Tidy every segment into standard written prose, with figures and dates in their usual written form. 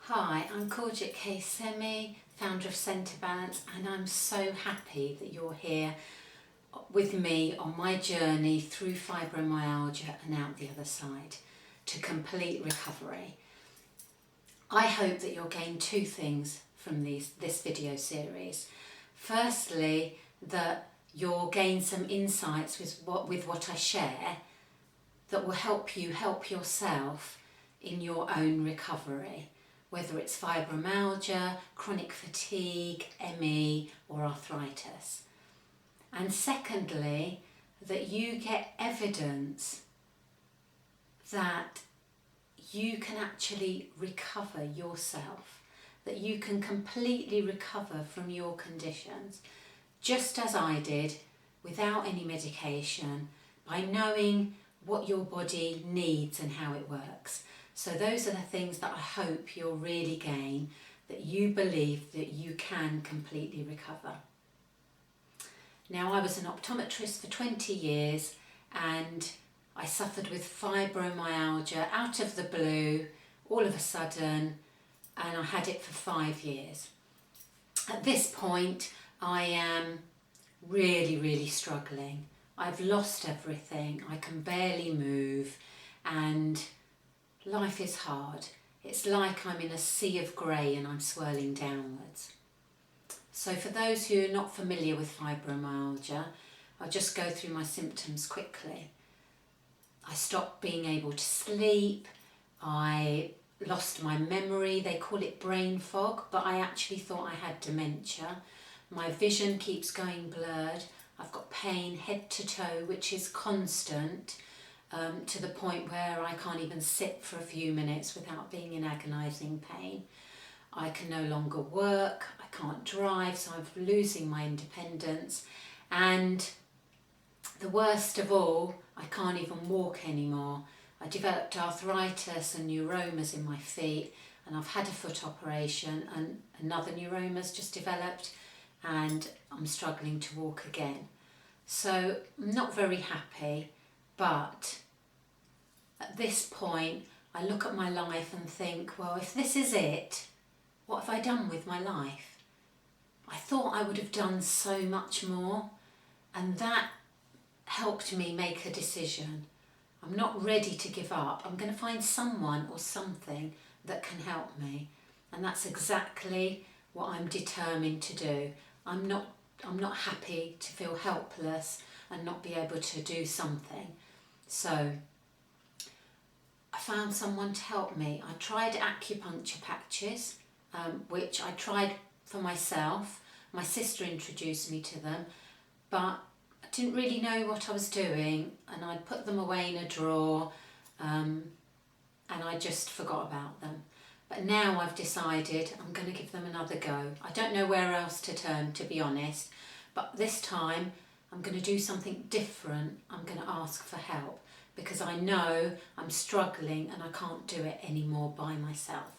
Hi, I'm Courgette K-Semi, founder of Centre Balance, and I'm so happy that you're here with me on my journey through fibromyalgia and out the other side to complete recovery. I hope that you'll gain two things from this video series. Firstly, that you'll gain some insights with what I share that will help you help yourself in your own recovery, whether it's fibromyalgia, chronic fatigue, ME or arthritis. And secondly, that you get evidence that you can actually recover yourself, that you can completely recover from your conditions, just as I did, without any medication, by knowing what your body needs and how it works. So those are the things that I hope you'll really gain, that you believe that you can completely recover. Now, I was an optometrist for 20 years and I suffered with fibromyalgia out of the blue, all of a sudden, and I had it for 5 years. At this point, I am really struggling. I've lost everything, I can barely move, and life is hard. It's like I'm in a sea of grey and I'm swirling downwards. So for those who are not familiar with fibromyalgia, I'll just go through my symptoms quickly. I stopped being able to sleep, I lost my memory, they call it brain fog, but I actually thought I had dementia. My vision keeps going blurred, I've got pain head to toe, which is constant, to the point where I can't even sit for a few minutes without being in agonising pain. I can no longer work, I can't drive, so I'm losing my independence, and the worst of all, I can't even walk anymore. I developed arthritis and neuromas in my feet, and I've had a foot operation and another neuroma's just developed, and I'm struggling to walk again. So I'm not very happy, but at this point I look at my life and think, well, if this is it, what have I done with my life? I thought I would have done so much more, and that helped me make a decision. I'm not ready to give up. I'm going to find someone or something that can help me, and that's exactly what I'm determined to do. I'm not happy to feel helpless and not be able to do something. So I found someone to help me. I tried acupuncture patches, which I tried for myself. My sister introduced me to them, but I didn't really know what I was doing, and I'd put them away in a drawer, and I just forgot about them. But now I've decided I'm going to give them another go. I don't know where else to turn, to be honest, but this time I'm going to do something different. I'm going to ask for help because I know I'm struggling and I can't do it anymore by myself.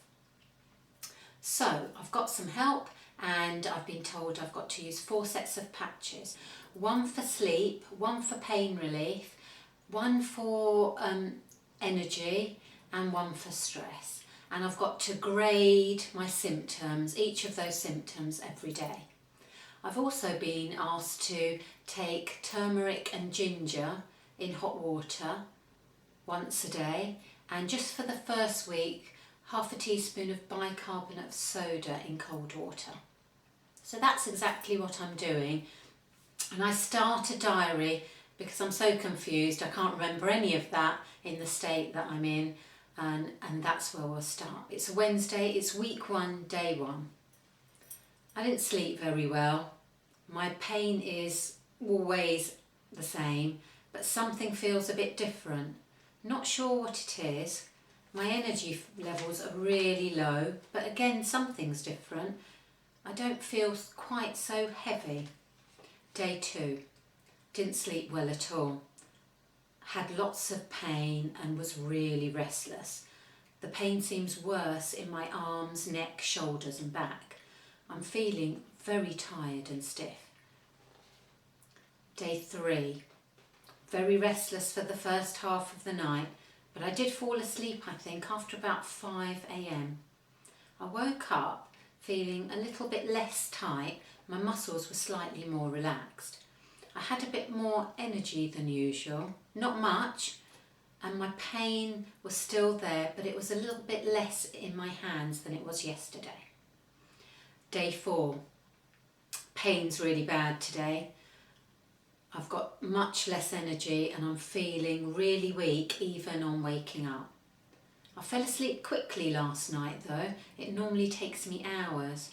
So I've got some help, and I've been told I've got to use 4 sets of patches. 1 for sleep, 1 for pain relief, 1 for energy, and 1 for stress. And I've got to grade my symptoms, each of those symptoms, every day. I've also been asked to take turmeric and ginger in hot water once a day, and just for the first week, half a teaspoon of bicarbonate of soda in cold water. So that's exactly what I'm doing. And I start a diary because I'm so confused, I can't remember any of that in the state that I'm in, and that's where we'll start. It's a Wednesday, it's week 1, day 1. I didn't sleep very well. My pain is always the same, but something feels a bit different. Not sure what it is. My energy levels are really low, but again, something's different. I don't feel quite so heavy. Day 2, didn't sleep well at all. Had lots of pain and was really restless. The pain seems worse in my arms, neck, shoulders and back. I'm feeling very tired and stiff. Day 3, very restless for the first half of the night, but I did fall asleep, I think, after about 5 a.m. I woke up feeling a little bit less tight, my muscles were slightly more relaxed. I had a bit more energy than usual, not much, and my pain was still there, but it was a little bit less in my hands than it was yesterday. Day 4, pain's really bad today. I've got much less energy and I'm feeling really weak even on waking up. I fell asleep quickly last night though, it normally takes me hours.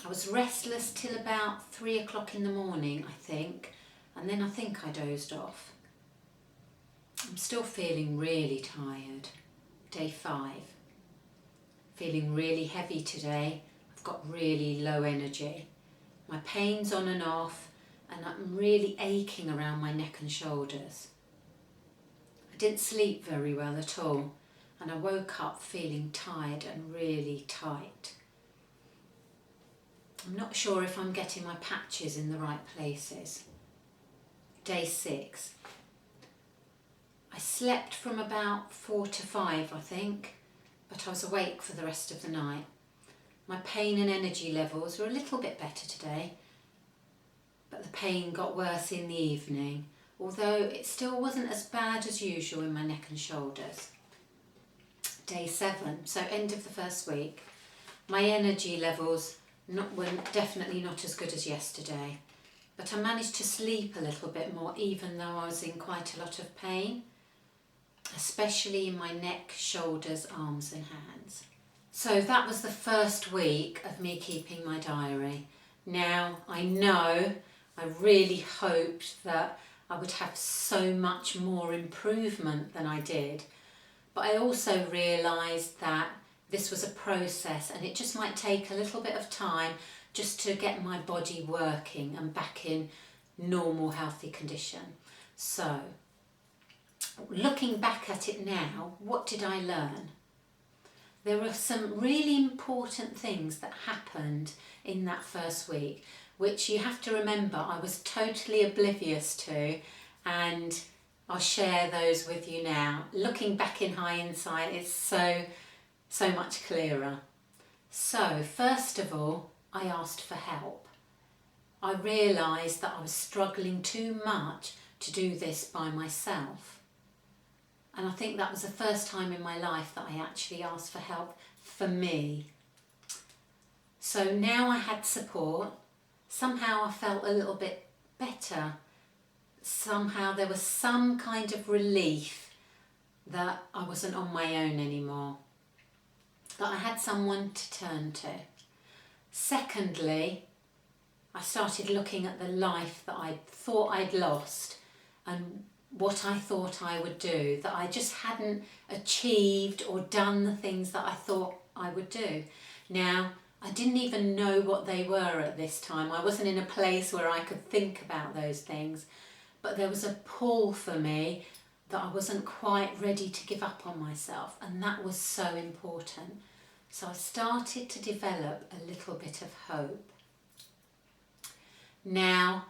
I was restless till about 3 o'clock in the morning, I think, and then I think I dozed off. I'm still feeling really tired. Day 5. Feeling really heavy today. I've got really low energy. My pain's on and off and I'm really aching around my neck and shoulders. I didn't sleep very well at all and I woke up feeling tired and really tight. I'm not sure if I'm getting my patches in the right places. Day 6. I slept from about 4 to 5, I think, but I was awake for the rest of the night. My pain and energy levels were a little bit better today, but the pain got worse in the evening, although it still wasn't as bad as usual in my neck and shoulders. Day 7, so end of the first week. My energy levels were definitely not as good as yesterday, but I managed to sleep a little bit more even though I was in quite a lot of pain, especially in my neck, shoulders, arms and hands. So that was the first week of me keeping my diary. Now I know I really hoped that I would have so much more improvement than I did, but I also realised that this was a process and it just might take a little bit of time just to get my body working and back in normal healthy condition. So looking back at it now, what did I learn? There were some really important things that happened in that first week, which you have to remember I was totally oblivious to, and I'll share those with you now. Looking back in hindsight, it's so much clearer. So first of all, I asked for help. I realised that I was struggling too much to do this by myself. And I think that was the first time in my life that I actually asked for help for me. So now I had support. Somehow I felt a little bit better. Somehow there was some kind of relief that I wasn't on my own anymore, that I had someone to turn to. Secondly, I started looking at the life that I thought I'd lost and what I thought I would do, that I just hadn't achieved or done the things that I thought I would do. Now, I didn't even know what they were at this time. I wasn't in a place where I could think about those things, but there was a pull for me that I wasn't quite ready to give up on myself, and that was so important. So I started to develop a little bit of hope. Now,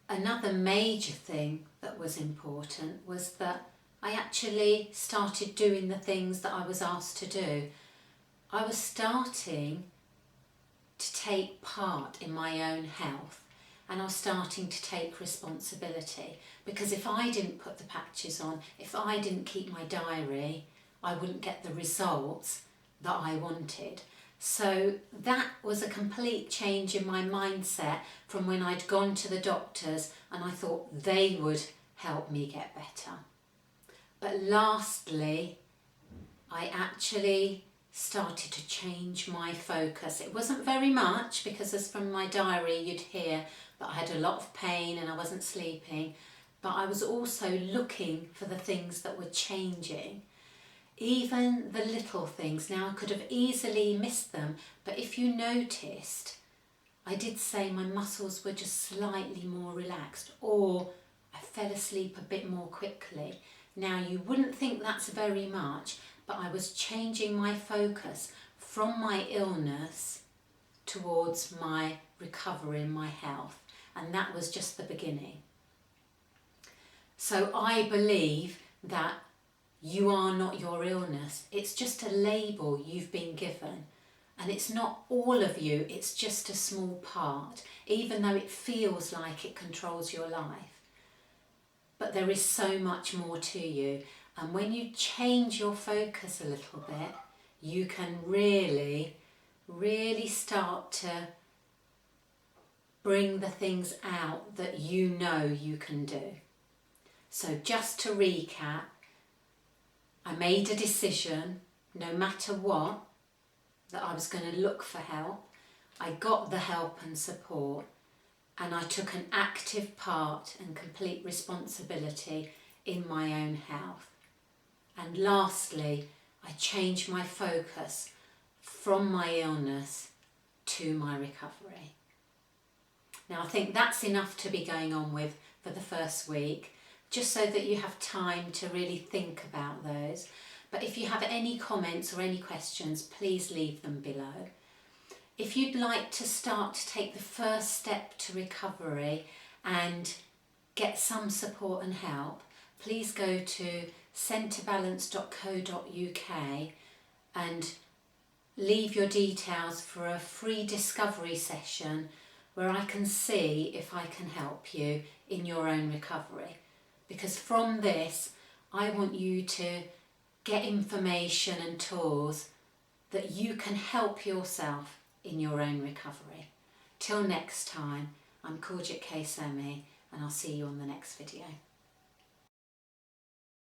another major thing that was important was that I actually started doing the things that I was asked to do. I was starting to take part in my own health, and I was starting to take responsibility, because if I didn't put the patches on, if I didn't keep my diary, I wouldn't get the results that I wanted. So that was a complete change in my mindset from when I'd gone to the doctors and I thought they would help me get better. But lastly, I actually started to change my focus. It wasn't very much, because as from my diary you'd hear that I had a lot of pain and I wasn't sleeping, but I was also looking for the things that were changing. Even the little things. Now I could have easily missed them, but if you noticed, I did say my muscles were just slightly more relaxed, or I fell asleep a bit more quickly. Now you wouldn't think that's very much, but I was changing my focus from my illness towards my recovery and my health, and that was just the beginning. So I believe that You are not your illness. It's just a label you've been given. And it's not all of you, it's just a small part, even though it feels like it controls your life. But there is so much more to you. And when you change your focus a little bit, you can really, really start to bring the things out that you know you can do. So just to recap, I made a decision, no matter what, that I was going to look for help. I got the help and support, and I took an active part and complete responsibility in my own health. And lastly, I changed my focus from my illness to my recovery. Now I think that's enough to be going on with for the first week, just so that you have time to really think about those. But if you have any comments or any questions, please leave them below. If you'd like to start to take the first step to recovery and get some support and help, please go to centrebalance.co.uk and leave your details for a free discovery session where I can see if I can help you in your own recovery. Because from this, I want you to get information and tools that you can help yourself in your own recovery. Till next time, I'm Courgette K. Semi, and I'll see you on the next video.